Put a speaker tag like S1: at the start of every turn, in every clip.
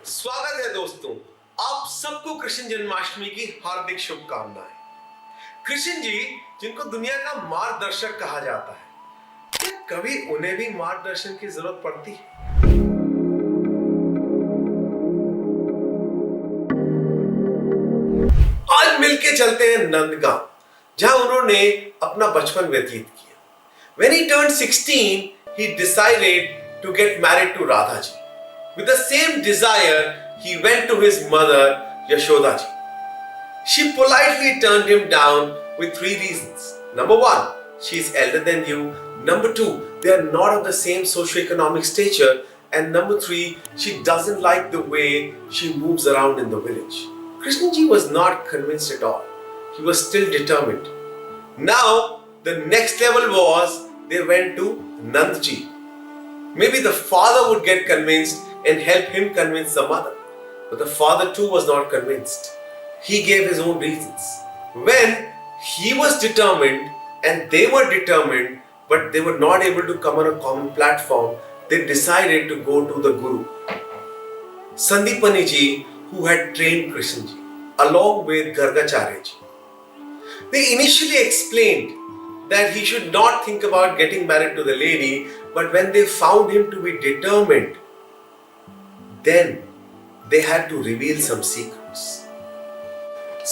S1: स्वागत है दोस्तों, आप सबको कृष्ण जन्माष्टमी की हार्दिक शुभकामनाएं। कृष्ण जी, जिनको दुनिया का मार्गदर्शक कहा जाता है, क्या कभी उन्हें भी मार्गदर्शन की जरूरत पड़ती है? आज मिलके चलते हैं नंदगांव, जहां उन्होंने अपना बचपन व्यतीत किया। When he turned 16, he decided to get married to Radha ji. With the same desire, he went to his mother, Yashoda ji. She politely turned him down with three reasons. Number one, she is elder than you. Number two, they are not of the same socio-economic stature. And number three, she doesn't like the way she moves around in the village. Krishna ji was not convinced at all. He was still determined. Now, the next level was they went to Nandji. Maybe the father would get convinced and help him convince the mother. But the father too was not convinced. He gave his own reasons. When he was determined and they were determined, but they were not able to come on a common platform, they decided to go to the Guru, Sandipani ji, who had trained Krishna ji, along with Gargacharya ji. They initially explained that he should not think about getting married to the lady, but when they found him to be determined, then they had to reveal some secrets.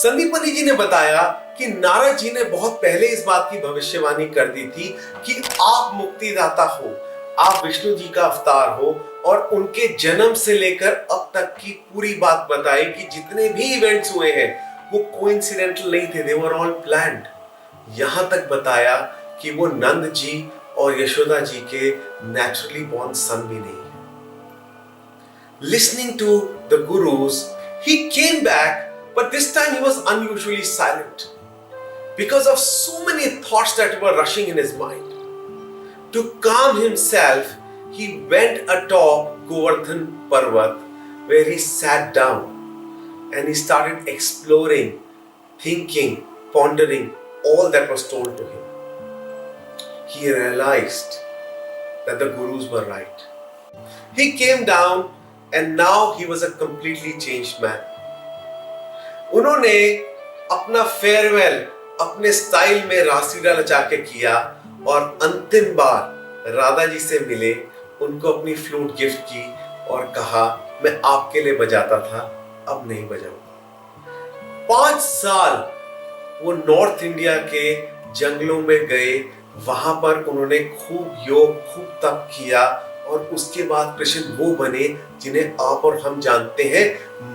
S1: Sandipani जी ने बताया कि नारद जी ने बहुत पहले इस बात की भविष्यवाणी कर दी थी कि आप मुक्तिदाता हो, आप विष्णु जी का अवतार हो, और उनके जन्म से लेकर अब तक की पूरी बात बताई कि जितने भी इवेंट्स हुए हैं वो कोइंसिडेंटल नहीं थे, they were all planned. यहां तक बताया कि वो नंद जी और यशोदा जी के नेचुरली बॉर्न सन भी नहीं है। Listening to the gurus, he came back, but this time he was unusually silent because of so many thoughts that were rushing in his mind. To calm himself, he went atop Govardhan Parvat, where he sat down and he started exploring, thinking, pondering all that was told to him. He realized that the gurus were right. He came down and now he was a completely changed man. उन्होंने अपना farewell अपने style में रासलीला रचा के किया और अंतिम बार राधा जी से मिले, उनको अपनी फ्लूट गिफ्ट की और कहा, मैं आपके लिए बजाता था, अब नहीं बजाऊंगा। 5 साल वो नॉर्थ इंडिया के जंगलों में गए, वहां पर उन्होंने खूब योग, खूब तप किया और उसके बाद कृष्ण वो बने जिन्हें आप और हम जानते हैं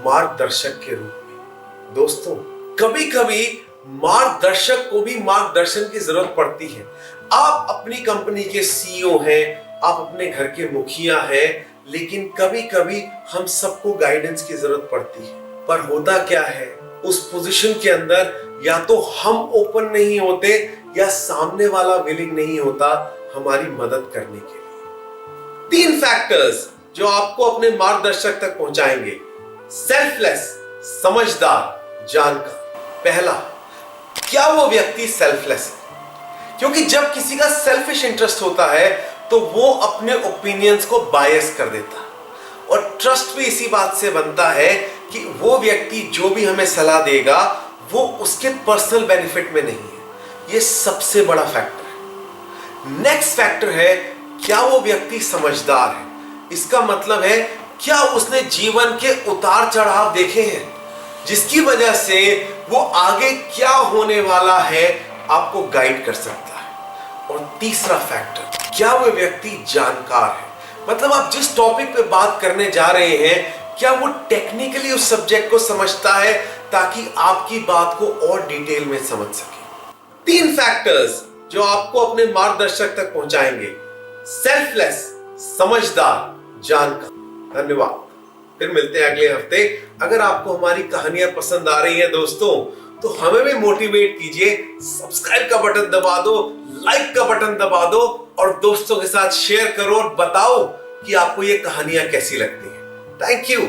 S1: मार्गदर्शक के रूप में। दोस्तों, कभी कभी मार्गदर्शक को भी मार्गदर्शन की जरूरत पड़ती है। आप अपनी कंपनी के सीईओ हैं, आप अपने घर के मुखिया हैं, लेकिन कभी कभी हम सबको गाइडेंस की जरूरत पड़ती है। पर होता क्या है, उस पोजीशन के अंदर या तो हम ओपन नहीं होते या सामने वाला विलिंग नहीं होता हमारी मदद करने के लिए। 3 फैक्टर्स जो आपको अपने मार्गदर्शक तक पहुंचाएंगे। सेल्फलेस, समझदार, जानकार। पहला, क्या वो व्यक्ति सेल्फलेस है? क्योंकि जब किसी का सेल्फिश इंटरेस्ट होता है तो वो अपने ओपिनियंस को बायस कर देता है, और ट्रस्ट भी इसी बात से बनता है कि वो व्यक्ति जो भी हमें सलाह देगा वो उसके पर्सनल बेनिफिट में नहीं है। ये सबसे बड़ा फैक्टर है। नेक्स्ट फैक्टर है, क्या वो व्यक्ति समझदार है? इसका मतलब है, क्या उसने जीवन के उतार चढ़ाव देखे हैं जिसकी वजह से वो आगे क्या होने वाला है आपको गाइड कर सकता है। और तीसरा फैक्टर, क्या वो व्यक्ति जानकार है? मतलब आप जिस टॉपिक पे बात करने जा रहे हैं, क्या वो टेक्निकली उस सब्जेक्ट को समझता है ताकि आपकी बात को और डिटेल में समझ सके। 3 फैक्टर्स जो आपको अपने मार्गदर्शक तक पहुंचाएंगे। सेल्फलेस, समझदार, जानकार। धन्यवाद। फिर मिलते हैं अगले हफ्ते। अगर आपको हमारी कहानियां पसंद आ रही हैं दोस्तों, तो हमें भी मोटिवेट कीजिए। सब्सक्राइब का बटन दबा दो, लाइक का बटन दबा दो और दोस्तों के साथ शेयर करो और बताओ कि आपको ये कहानियां कैसी लगती हैं। Thank you.